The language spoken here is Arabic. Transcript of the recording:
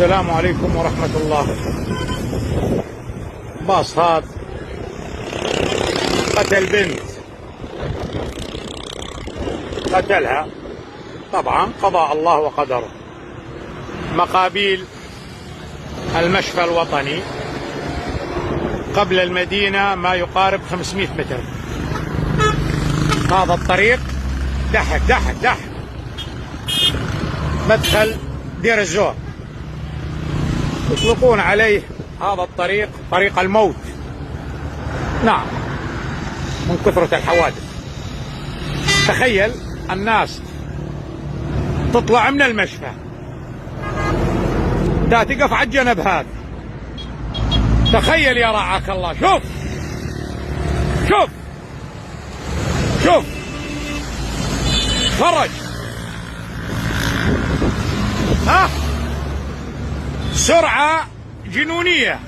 السلام عليكم ورحمة الله. باص هذا قتل بنت، قتلها طبعا قضاء الله وقدره. مقابيل المشفى الوطني قبل المدينة ما يقارب 500 متر. هذا الطريق دح مدخل دير الزور، يطلقون عليه هذا الطريق طريق الموت. نعم، من كثرة الحوادث. تخيل الناس تطلع من المشفى دا تقف على الجنب هذا. تخيل يا رعاك الله، شوف خرج، سرعة جنونية.